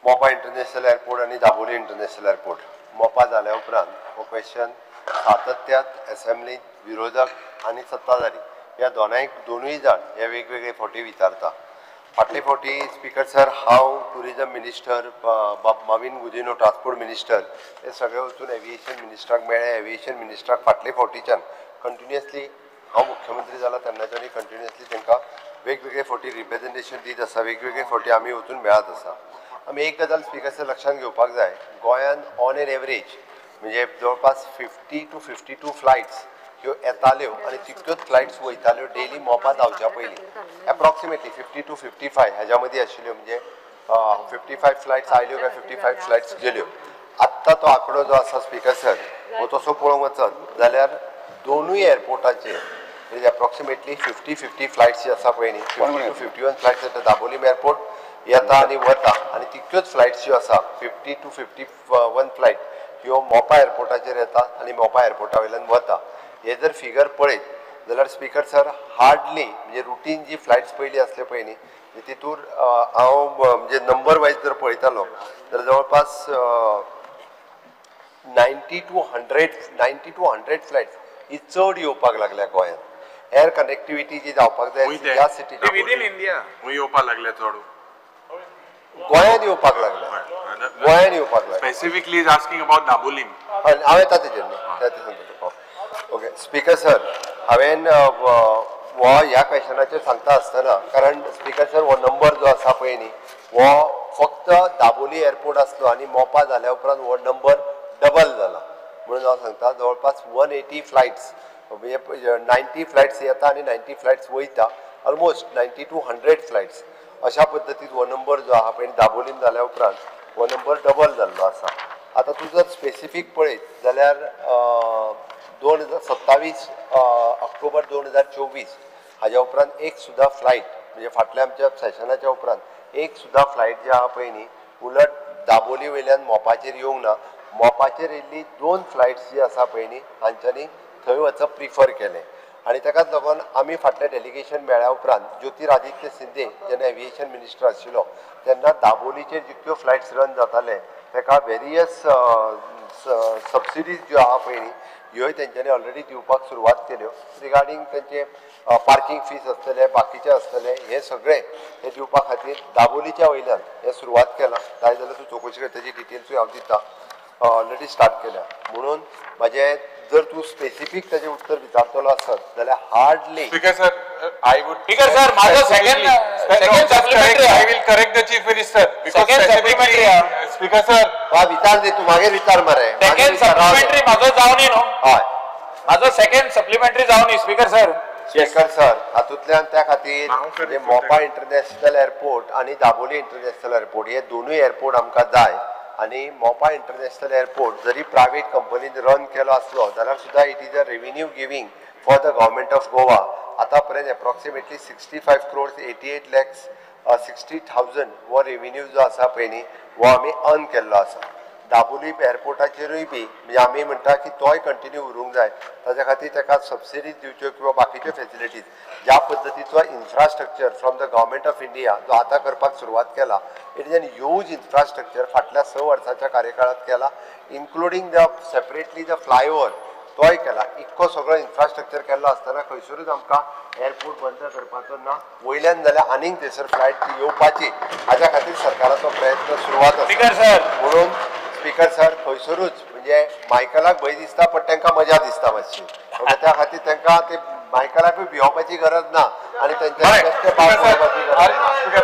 Mopa international airport आणि Dabolim international airport Mopa जाल्या उपरांत हो क्वेश्चन सातत्यात असेंब्लीत विरोधक आणि सत्ताधारी ह्या दोनूय जाण हे वेगवेगळे फावटी विचारता. फाटले फावटी स्पीकर सर हांव tourism minister Mauvin Gudino transport minister हे सगळे वचून एविएशन मिनिस्टराक मेळ्ळे. एविएशन मिनिस्टराक फाटले फावटीच्यान कंटिन्युअसली हांव मुख्यमंत्री जाला तेन्नाच्यानूय कंटिन्युअसली तांकां वेगवेगळे फावटी रिप्रेझेंटेशन दीत आसा. वेगवेगळे फावटी आमी वचून मेळत आसा. आमी एक गजाल स्पीकर सर लक्षांत घेवपाक जाय, गोंयान ऑन एन एवरेज म्हणजे जवळपास 50 to 52 फ्लायट्स ह्यो येताल्यो आणि तितक्योच फ्लायट्स वयताल्यो डेली मोपा धांवच्या पयलीं एप्रॉक्सिमेटली 50 to 55 हेज्या मदीं आशिल्ल्यो. म्हणजे 55 फ्लायट्स आयल्यो काय 55 फ्लायट्स गेल्यो. आत्ता तो आंकडो जो आसा स्पीकर सर हो तसो पळोवंक वचत जाल्यार दोनूय एअरपोर्टाचेर म्हणजे एप्रॉक्सिमेटली 50 फ्लायट्स जी आसा पळय न्ही 50 to 51 फ्लायट्स येता दाबोली एअरपोर्ट येता आणि वता आणि तितक्योच फ्लायट्स ज्यो आसा 50 to 51 फ्लायट ह्यो मोपा एअरपोर्टाचेर येता आणि मोपा एअरपोर्टा वयल्यान वता. हे जर फिगर पळयत जाल्यार स्पीकर सर हार्डली म्हणजे रुटीन जी फ्लायट्स पयलीं आसल्यो पळय न्ही तितूर हांव म्हणजे नंबर वायज जर पळयतालो जाल्यार जवळपास 90 to 100 फ्लायट्स ही चड येवपाक लागल्या गोंयांत. एअर कनेक्टिविटी जी जावपाक जाय ह्या सिटीन विदीन इंडिया येवपाक लागल्या चड गोंयांत येवपाक लागल्या. गोंयांत येवपाक लागल्या. Specifically is asking about Dabolim. हांव येता तेजेर न्ही ओके स्पीकर सर हांवें हो ह्या क्वेश्चनाचेर सांगता आसतना कारण स्पीकर सर हो नंबर जो आसा पळय न्ही हो फक्त दाबोली एअरपोर्ट आसलो आणि मोपा जाल्या उपरांत हो नंबर डबल जाला म्हणून हांव सांगता जवळपास 180 फ्लायट्स म्हणजे 90 फ्लायट्स येता आणि 90 फ्लायट्स वयता ऑलमोस्ट 90 to 100 फ्लायट्स अशा पद्दतीन हो नंबर जो आहा पळय दाबोलीन जाल्या उपरांत हो नंबर डबल जाल्लो आसा. आतां तूं जर स्पेसिफीक पळयत जाल्यार 27 ऑक्टोबर 2024 हाज्या उपरांत एक सुद्दां फ्लायट म्हणजे फाटल्या आमच्या सेशनाच्या उपरांत एक सुद्दां फ्लायट जी आहा पळय न्ही उलट दाबोली वयल्यान मोपाचेर येवंक ना. मोपाचेर येयल्ली 2 फ्लायट्स जी आसा पळय न्ही हांच्यांनी थंय वचप प्रिफर केलें आणि ताकाच लागून आमी फाटलें डेलिगेशन मेळ्ळ्या उपरांत ज्योतिरादित्य सिंधे जेन्ना एविएशन मिनिस्टर आशिल्लो तेन्ना दाबोलीचेर जितक्यो फ्लायट्स रन जाताले ताका वेरियस सबसिडीज ज्यो आहा पळय न्ही ह्योय तेंच्यांनी ऑलरेडी दिवपाक सुरवात केल्यो. रिगार्डींग तेंचे पार्किंग फीज आसतले बाकीचे आसतले हे सगळे हे दिवपा खातीर दाबोलीच्या वयल्यान हे सुरवात केलां. जाय जाल्यार तूं चवकशी कर तेजी डिटेल्सूय हांव दिता. ऑलरेडी स्टार्ट केल्या म्हणून म्हाजें जर तू स्पेसिफिक त्याचे उत्तर विचारतलो आसत जाल्यार hardly speaker sir I would speaker sir माझं second supplementary I will correct the chief minister second supplementary speaker sir हा विचार दे तू मागे विचार मरे सेकंड सप्लिमेंटरी माझं जावन न्हू हय माझं सेकंड सप्लिमेंटरी जावन स्पीकर सर स्पीकर सर हातूंतल्यान त्या खातीर म्हणजे मोपा इंटरनॅशनल एअरपोर्ट आणि दाबोली इंटरनॅशनल एअरपोर्ट हे दोनूय एअरपोर्ट आमकां जाय आणि मोपा इंटरनॅशनल एअरपोर्ट जरी प्रायवेट कंपनीन रन केलो आसलो जाल्यार सुद्दां it is a revenue giving for the government of Goa. आतां पर्यंत एप्रॉक्सिमेटली 65 crores 88 lakhs 60,000 हो रेव्हेन्यू जो आसा पळय न्ही हो आमी अर्न केल्लो आसा. दाबोली एअरपोर्टाचेरूय बी म्हणजे आमी म्हणटा की तोय कंटिन्यू उरूंक जाय ताच्या खातीर ताका सबसिडीज दिवच्यो किंवा बाकीच्यो फेसिलिटीज ज्या पद्दतीचो infrastructure from the government of India जो आतां करपाक सुरवात केला it is an huge infrastructure फाटल्या 6 वर्साच्या कार्यकाळात केला including the separately the flyover तोय केला. इतको सगळो इन्फ्रास्ट्रक्चर केल्लो आसतना खंयसरूच आमकां एअरपोर्ट बंद करपाचो ना वयल्यान जाल्यार आनीक थंयसर फ्लायट येवपाची हाच्या खातीर सरकाराचो प्रयत्न सुरवात आसा. म्हणून स्पीकर सर खंयसरूच म्हणजे मायकलाक भंय दिसता पण तांकां मजा दिसता मातशी त्या खातीर तांकां ते मायकलाकूय भिवपाची गरज ना आणि तांच्या गरज ना.